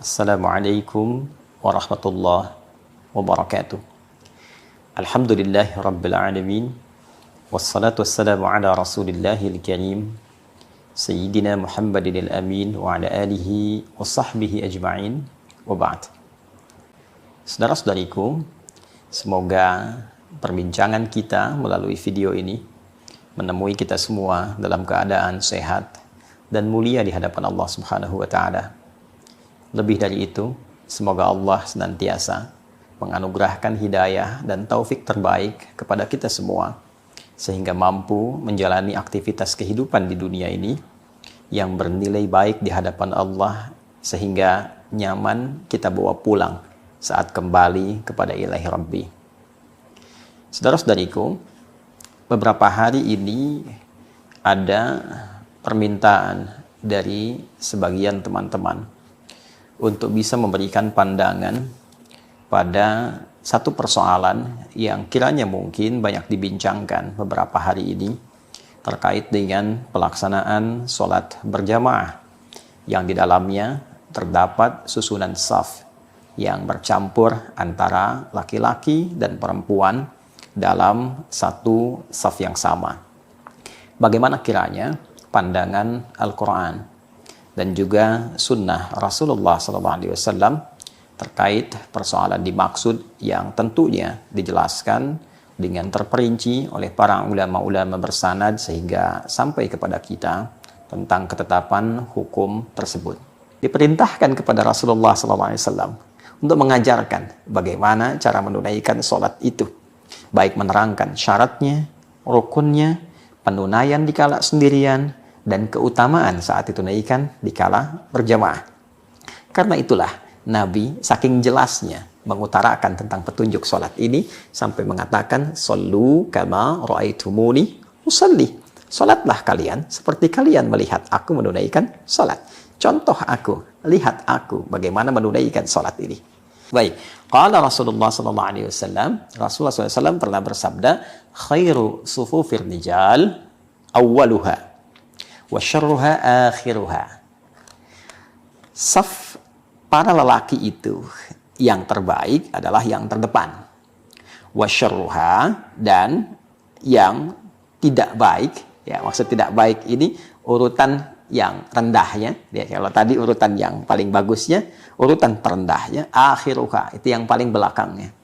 Assalamualaikum warahmatullahi wabarakatuh. Alhamdulillahi rabbil alamin. Wassalatu wassalamu ala rasulillahil karim Sayyidina Muhammadin al-amin wa ala alihi wa sahbihi ajma'in wa ba'd. Saudara-saudariku, semoga perbincangan kita melalui video ini menemui kita semua dalam keadaan sehat dan mulia di hadapan Allah Subhanahu wa taala. Lebih dari itu, semoga Allah senantiasa menganugerahkan hidayah dan taufik terbaik kepada kita semua, sehingga mampu menjalani aktivitas kehidupan di dunia ini yang bernilai baik di hadapan Allah, sehingga nyaman kita bawa pulang saat kembali kepada Ilahi Rabbi. Saudara-saudariku, beberapa hari ini ada permintaan dari sebagian teman-teman untuk bisa memberikan pandangan pada satu persoalan yang kiranya mungkin banyak dibincangkan beberapa hari ini terkait dengan pelaksanaan sholat berjamaah yang di dalamnya terdapat susunan shaf yang bercampur antara laki-laki dan perempuan dalam satu shaf yang sama. Bagaimana kiranya pandangan Al-Quran dan juga sunnah Rasulullah SAW terkait persoalan dimaksud yang tentunya dijelaskan dengan terperinci oleh para ulama-ulama bersanad sehingga sampai kepada kita tentang ketetapan hukum tersebut. Diperintahkan kepada Rasulullah SAW untuk mengajarkan bagaimana cara menunaikan sholat itu, baik menerangkan syaratnya, rukunnya, penunaian dikala sendirian, dan keutamaan saat ditunaikan dikala berjamaah. Karena itulah Nabi saking jelasnya mengutarakan tentang petunjuk sholat ini sampai mengatakan sallu kama ra'aitumuni usalli. Sholatlah kalian seperti kalian melihat aku menunaikan sholat. Contoh aku, lihat aku bagaimana menunaikan sholat ini. Baik, qala Rasulullah SAW, Rasulullah SAW pernah bersabda, khairu sufufir rijal awwaluha wa syarruha akhiruha. Saf para lelaki itu yang terbaik adalah yang terdepan. Wa syarruha, dan yang tidak baik, ya maksud tidak baik ini urutan yang rendahnya, ya, kalau tadi urutan yang paling bagusnya, urutan terendahnya, akhiruha, itu yang paling belakangnya.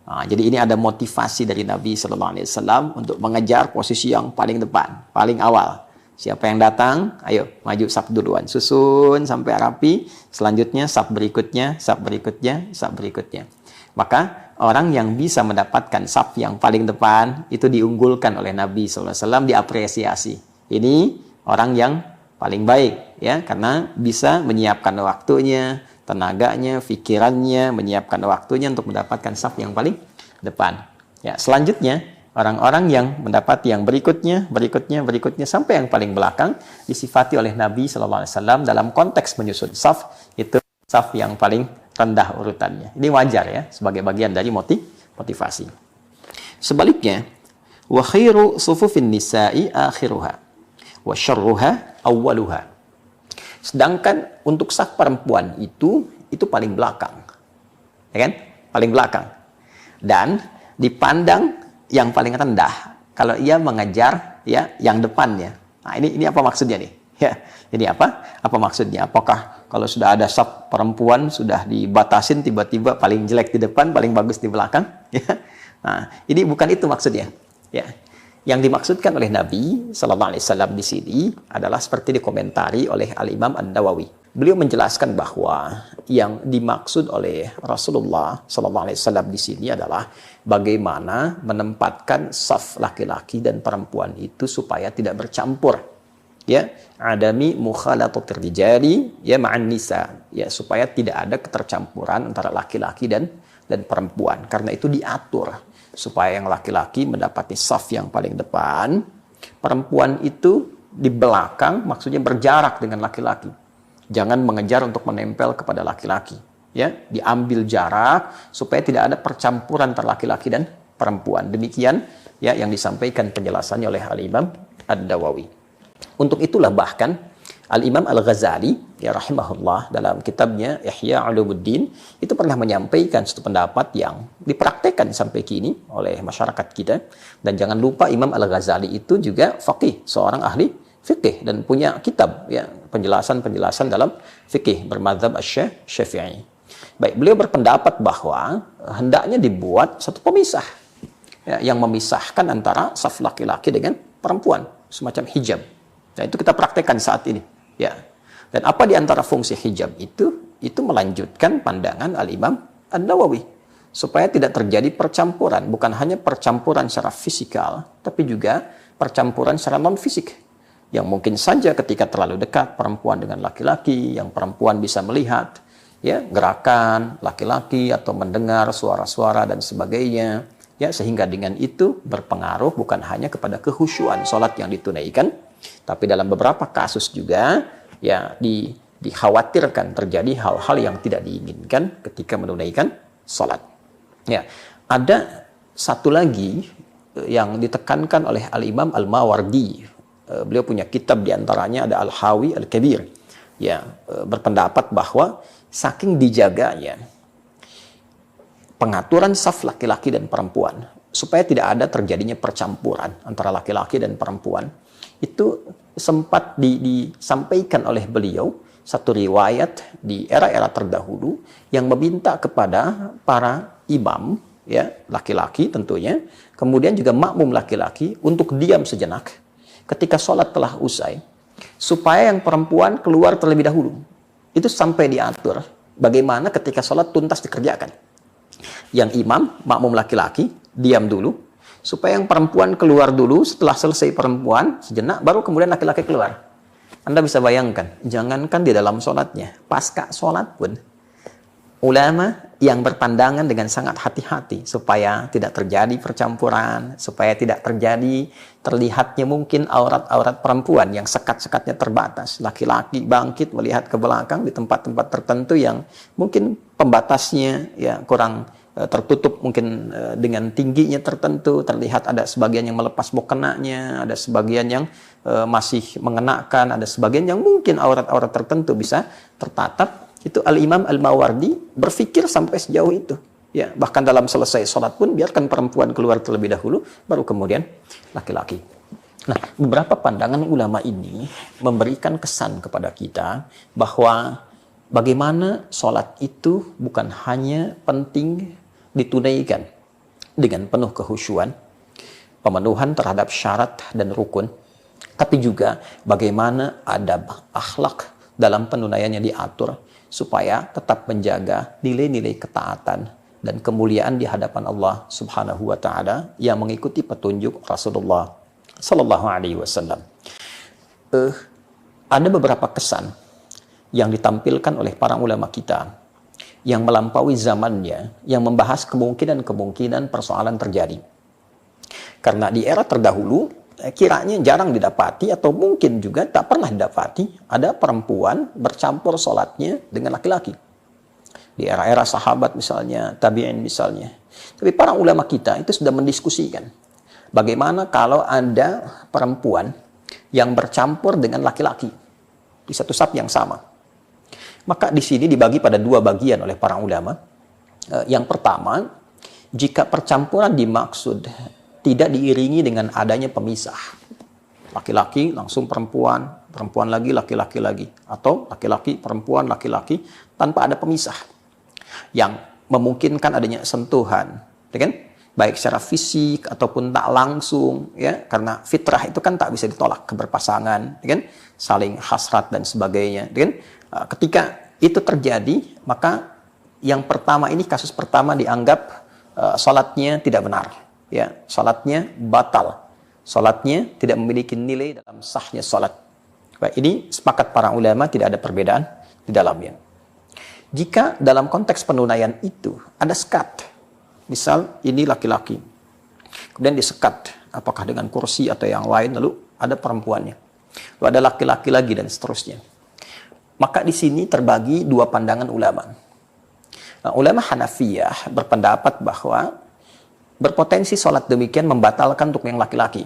Nah, jadi ini ada motivasi dari Nabi SAW untuk mengejar posisi yang paling depan, paling awal. Siapa yang datang, ayo maju saf duluan, susun sampai rapi, selanjutnya saf berikutnya, saf berikutnya, saf berikutnya. Maka orang yang bisa mendapatkan saf yang paling depan itu diunggulkan oleh Nabi SAW, diapresiasi. Ini orang yang paling baik, ya, karena bisa menyiapkan waktunya, tenaganya, pikirannya, menyiapkan waktunya untuk mendapatkan saf yang paling depan. Ya, selanjutnya orang-orang yang mendapati yang berikutnya sampai yang paling belakang disifati oleh Nabi SAW dalam konteks menyusun saf itu saf yang paling rendah urutannya. Ini wajar ya sebagai bagian dari motivasi. Sebaliknya, wa khairu sufufin nisa'i akhiruha wa syarruha awwaluha. Sedangkan untuk saf perempuan itu paling belakang. Ya kan? Paling belakang. Dan dipandang yang paling rendah kalau ia mengejar ya yang depannya. Nah, ini apa maksudnya nih? Ya, ini apa maksudnya? Apakah kalau sudah ada saf perempuan sudah dibatasin tiba-tiba paling jelek di depan, paling bagus di belakang? Ya. Nah, ini bukan itu maksudnya. Ya. Yang dimaksudkan oleh Nabi SAW di sini adalah seperti dikomentari oleh Al-Imam An-Nawawi. Beliau menjelaskan bahwa yang dimaksud oleh Rasulullah SAW di sini adalah bagaimana menempatkan saf laki-laki dan perempuan itu supaya tidak bercampur. Ya, adami mukhalatatir rijali ya ma'an nisa. Ya, supaya tidak ada ketercampuran antara laki-laki dan perempuan. Karena itu diatur supaya yang laki-laki mendapati saf yang paling depan, perempuan itu di belakang, maksudnya berjarak dengan laki-laki. Jangan mengejar untuk menempel kepada laki-laki. Ya, diambil jarak supaya tidak ada percampuran antara laki-laki dan perempuan. Demikian ya yang disampaikan penjelasannya oleh Al-Imam An-Nawawi. Untuk itulah bahkan Al-Imam Al-Ghazali ya rahimahullah dalam kitabnya Ihya Ulumuddin itu pernah menyampaikan satu pendapat yang dipraktekkan sampai kini oleh masyarakat kita. Dan jangan lupa Imam Al-Ghazali itu juga faqih, seorang ahli fikih dan punya kitab ya penjelasan-penjelasan dalam fikih bermadzhab Asy-Syafi'i. Baik, beliau berpendapat bahwa hendaknya dibuat satu pemisah ya, yang memisahkan antara saf laki-laki dengan perempuan, semacam hijab. Nah, itu kita praktekkan saat ini. Ya, dan apa di antara fungsi hijab itu melanjutkan pandangan Al-Imam An-Nawawi supaya tidak terjadi percampuran, bukan hanya percampuran secara fisikal, tapi juga percampuran secara non-fisik yang mungkin saja ketika terlalu dekat perempuan dengan laki-laki, yang perempuan bisa melihat ya gerakan laki-laki atau mendengar suara-suara dan sebagainya, ya sehingga dengan itu berpengaruh bukan hanya kepada kekhusyuan salat yang ditunaikan, tapi dalam beberapa kasus juga ya dikhawatirkan terjadi hal-hal yang tidak diinginkan ketika menunaikan salat. Ya, ada satu lagi yang ditekankan oleh Al-Imam Al-Mawardi. Beliau punya kitab diantaranya ada Al-Hawi Al-Kabir. Ya, berpendapat bahwa saking dijaganya pengaturan saf laki-laki dan perempuan supaya tidak ada terjadinya percampuran antara laki-laki dan perempuan, itu sempat disampaikan oleh beliau satu riwayat di era-era terdahulu yang meminta kepada para imam ya laki-laki tentunya, kemudian juga makmum laki-laki untuk diam sejenak ketika sholat telah usai supaya yang perempuan keluar terlebih dahulu. Itu sampai diatur bagaimana ketika sholat tuntas dikerjakan, yang imam makmum laki-laki diam dulu supaya yang perempuan keluar dulu, setelah selesai perempuan sejenak baru kemudian laki-laki keluar. Anda bisa bayangkan, jangankan di dalam sholatnya, pasca sholat pun ulama yang berpandangan dengan sangat hati-hati supaya tidak terjadi percampuran, supaya tidak terjadi terlihatnya mungkin aurat-aurat perempuan yang sekat-sekatnya terbatas. Laki-laki bangkit melihat ke belakang di tempat-tempat tertentu yang mungkin pembatasnya ya kurang tertutup, mungkin dengan tingginya tertentu, terlihat ada sebagian yang melepas mokenanya, ada sebagian yang masih mengenakan, ada sebagian yang mungkin aurat-aurat tertentu bisa tertatap. Itu Al-Imam Al-Mawardi berpikir sampai sejauh itu. Ya, bahkan dalam selesai sholat pun biarkan perempuan keluar terlebih dahulu, baru kemudian laki-laki. Nah, beberapa pandangan ulama ini memberikan kesan kepada kita bahwa bagaimana sholat itu bukan hanya penting ditunaikan dengan penuh kekhusyuan, pemenuhan terhadap syarat dan rukun, tapi juga bagaimana adab akhlak dalam penunaiannya diatur supaya tetap menjaga nilai-nilai ketaatan dan kemuliaan di hadapan Allah Subhanahu wa taala yang mengikuti petunjuk Rasulullah sallallahu alaihi wasallam. Ada beberapa kesan yang ditampilkan oleh para ulama kita yang melampaui zamannya, yang membahas kemungkinan-kemungkinan persoalan terjadi. Karena di era terdahulu, kiranya jarang didapati atau mungkin juga tak pernah didapati ada perempuan bercampur sholatnya dengan laki-laki. Di era-era sahabat misalnya, tabi'in misalnya. Tapi para ulama kita itu sudah mendiskusikan bagaimana kalau ada perempuan yang bercampur dengan laki-laki di satu saf yang sama. Maka di sini dibagi pada dua bagian oleh para ulama. Yang pertama, jika percampuran dimaksud tidak diiringi dengan adanya pemisah. Laki-laki langsung perempuan, perempuan lagi, laki-laki lagi. Atau laki-laki, perempuan, laki-laki tanpa ada pemisah. Yang memungkinkan adanya sentuhan. Ya kan? Baik secara fisik ataupun tak langsung. Ya, karena fitrah itu kan tak bisa ditolak, keberpasangan. Ya kan? Saling hasrat dan sebagainya. Ya kan? Ketika itu terjadi, maka yang pertama ini, kasus pertama dianggap sholatnya tidak benar. Ya, sholatnya batal. Sholatnya tidak memiliki nilai dalam sahnya sholat. Baik, ini sepakat para ulama, tidak ada perbedaan di dalamnya. Jika dalam konteks penunaian itu ada sekat, misal ini laki-laki, kemudian disekat, apakah dengan kursi atau yang lain, lalu ada perempuannya, lalu ada laki-laki lagi dan seterusnya. Maka di sini terbagi dua pandangan ulama. Nah, ulama Hanafiyah berpendapat bahwa berpotensi sholat demikian membatalkan untuk yang laki-laki.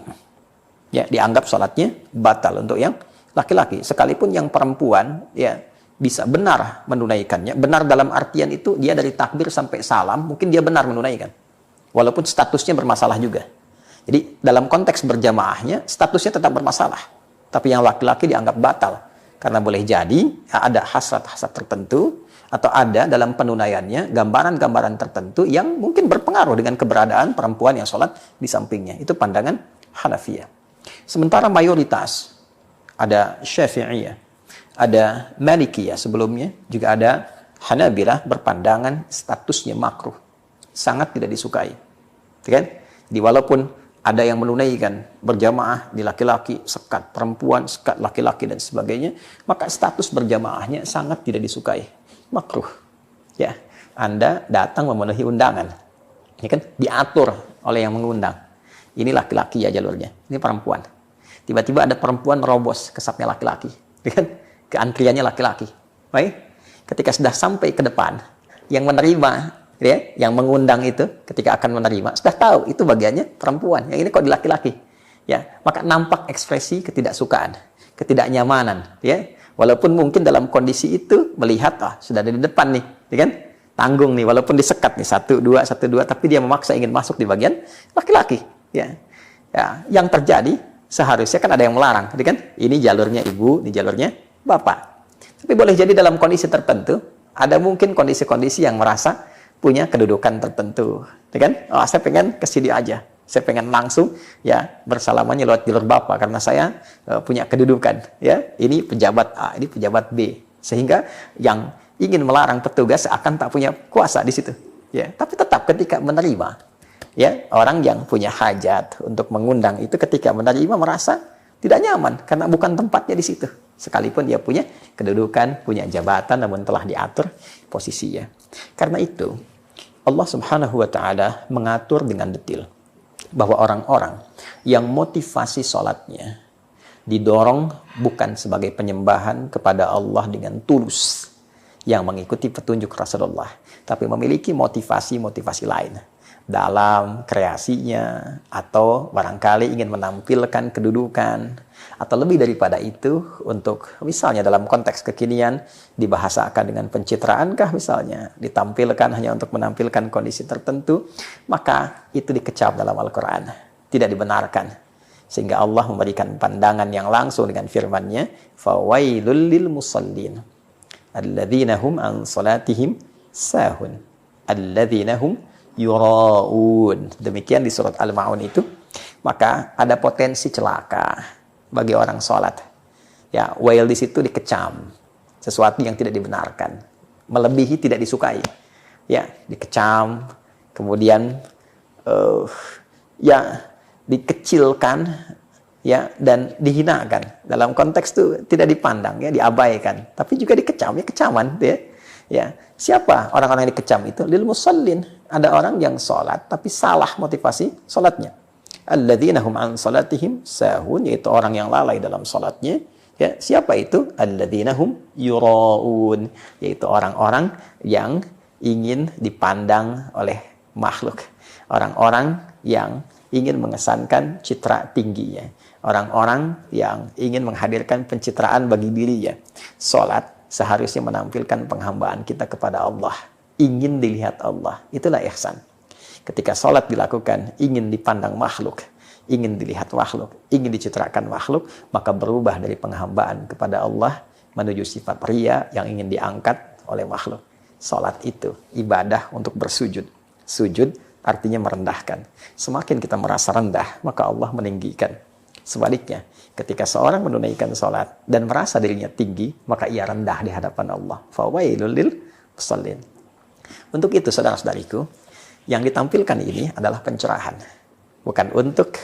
Ya, dianggap sholatnya batal untuk yang laki-laki, sekalipun yang perempuan ya bisa benar menunaikannya. Benar dalam artian itu dia dari takbir sampai salam, mungkin dia benar menunaikan. Walaupun statusnya bermasalah juga. Jadi dalam konteks berjamaahnya, statusnya tetap bermasalah. Tapi yang laki-laki dianggap batal. Karena boleh jadi ada hasrat-hasrat tertentu, atau ada dalam penunaiannya gambaran-gambaran tertentu yang mungkin berpengaruh dengan keberadaan perempuan yang sholat di sampingnya. Itu pandangan Hanafiyah. Sementara mayoritas, ada Syafi'iyah, ada Malikiyah sebelumnya, juga ada Hanabilah berpandangan statusnya makruh. Sangat tidak disukai. Kan? Jadi walaupun ada yang menunaikan berjamaah di laki-laki, sekat perempuan, sekat laki-laki dan sebagainya, maka status berjamaahnya sangat tidak disukai. Makruh. Ya, Anda datang memenuhi undangan. Ini kan diatur oleh yang mengundang. Ini laki-laki ya jalurnya, ini perempuan. Tiba-tiba ada perempuan merobos ke safnya laki-laki. Kan? Ke antriannya laki-laki. Baik? Ketika sudah sampai ke depan, yang menerima, ya, yang mengundang itu ketika akan menerima sudah tahu itu bagiannya perempuan, yang ini kok di laki-laki, ya, maka nampak ekspresi ketidaksukaan, ketidaknyamanan, ya, walaupun mungkin dalam kondisi itu melihat sudah ada di depan nih, ya kan, tanggung nih, walaupun disekat nih 1, 2, tapi dia memaksa ingin masuk di bagian laki-laki, ya, yang terjadi seharusnya kan ada yang melarang, ya kan, ini jalurnya ibu, ini jalurnya bapak, tapi boleh jadi dalam kondisi tertentu ada mungkin kondisi-kondisi yang merasa punya kedudukan tertentu, ya kan? Saya pengen ke sini aja, saya pengen langsung ya bersalamannya lewat jalur bapak karena saya punya kedudukan, ya. Ini pejabat A, ini pejabat B, sehingga yang ingin melarang petugas akan tak punya kuasa di situ, ya. Tapi tetap ketika menerima, ya, orang yang punya hajat untuk mengundang itu ketika menerima merasa tidak nyaman karena bukan tempatnya di situ. Sekalipun dia punya kedudukan, punya jabatan, namun telah diatur posisinya. Karena itu, Allah Subhanahu wa Ta'ala mengatur dengan detail bahwa orang-orang yang motivasi sholatnya didorong bukan sebagai penyembahan kepada Allah dengan tulus yang mengikuti petunjuk Rasulullah, tapi memiliki motivasi-motivasi lain dalam kreasinya, atau barangkali ingin menampilkan kedudukan, atau lebih daripada itu untuk misalnya dalam konteks kekinian dibahasakan dengan pencitraankah misalnya, ditampilkan hanya untuk menampilkan kondisi tertentu, maka itu dikecam dalam Al-Quran, tidak dibenarkan. Sehingga Allah memberikan pandangan yang langsung dengan firman-Nya, fawailul lil musallin alladzina hum an salatihim sahun alladzina hum yura'un. Demikian di surat Al-Ma'un itu. Maka ada potensi celaka bagi orang sholat. Ya, wail di situ dikecam, sesuatu yang tidak dibenarkan, melebihi tidak disukai. Ya, dikecam, kemudian ya dikecilkan, ya, dan dihinakan. Dalam konteks itu tidak dipandang, ya, diabaikan, tapi juga dikecam, ya, kecaman, ya. Ya, siapa orang-orang yang dikecam itu? Lil musallin, ada orang yang sholat tapi salah motivasi sholatnya. Alladzina hum an salatihim sahun, yaitu orang yang lalai dalam sholatnya. Ya, siapa itu? Alladzina hum yura'un, yaitu orang-orang yang ingin dipandang oleh makhluk, orang-orang yang ingin mengesankan citra tingginya, orang-orang yang ingin menghadirkan pencitraan bagi dirinya. Sholat seharusnya menampilkan penghambaan kita kepada Allah, ingin dilihat Allah, itulah ihsan. Ketika sholat dilakukan ingin dipandang makhluk, ingin dilihat makhluk, ingin dicitrakan makhluk, maka berubah dari penghambaan kepada Allah menuju sifat riya yang ingin diangkat oleh makhluk. Sholat itu ibadah untuk bersujud. Sujud artinya merendahkan. Semakin kita merasa rendah, maka Allah meninggikan. Sebaliknya, ketika seorang menunaikan sholat dan merasa dirinya tinggi, maka ia rendah di hadapan Allah. Fawailul lil musallin. Untuk itu, saudara-saudariku, yang ditampilkan ini adalah pencerahan. Bukan untuk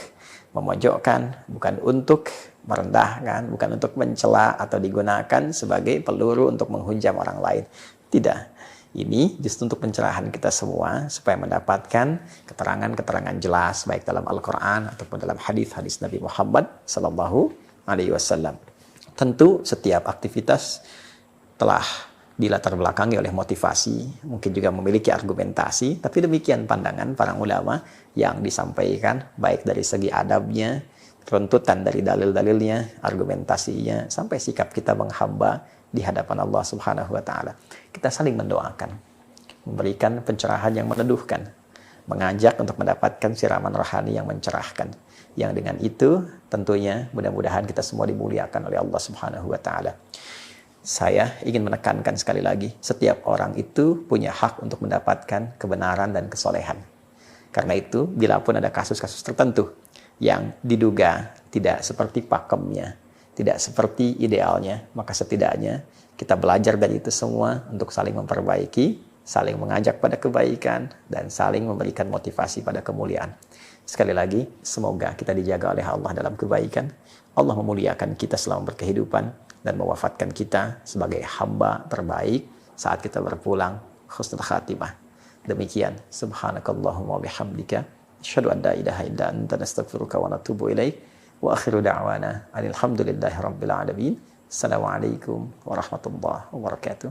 memojokkan, bukan untuk merendahkan, bukan untuk mencela atau digunakan sebagai peluru untuk menghujam orang lain. Tidak. Ini justru untuk pencerahan kita semua supaya mendapatkan keterangan-keterangan jelas baik dalam Al-Quran ataupun dalam hadis-hadis Nabi Muhammad Sallallahu Alaihi Wasallam. Tentu setiap aktivitas telah dilatar belakangi oleh motivasi, mungkin juga memiliki argumentasi, tapi demikian pandangan para ulama yang disampaikan baik dari segi adabnya, runtutan dari dalil-dalilnya, argumentasinya, sampai sikap kita menghamba di hadapan Allah Subhanahu wa taala. Kita saling mendoakan, memberikan pencerahan yang meneduhkan, mengajak untuk mendapatkan siraman rohani yang mencerahkan. Yang dengan itu tentunya mudah-mudahan kita semua dimuliakan oleh Allah Subhanahu wa taala. Saya ingin menekankan sekali lagi, setiap orang itu punya hak untuk mendapatkan kebenaran dan kesolehan. Karena itu, bila pun ada kasus-kasus tertentu yang diduga tidak seperti pakemnya, tidak seperti idealnya, maka setidaknya kita belajar dari itu semua untuk saling memperbaiki, saling mengajak pada kebaikan, dan saling memberikan motivasi pada kemuliaan. Sekali lagi, semoga kita dijaga oleh Allah dalam kebaikan. Allah memuliakan kita selama berkehidupan dan mewafatkan kita sebagai hamba terbaik saat kita berpulang husnul khatimah. Demikian, subhanakallahumma bihamdika asyhadu an la ilaha illa anta nastaghfiruka wa natubu ilaik wa akhiru da'wana alhamdulillahi rabbil alamin. Assalamualaikum warahmatullahi wabarakatuh.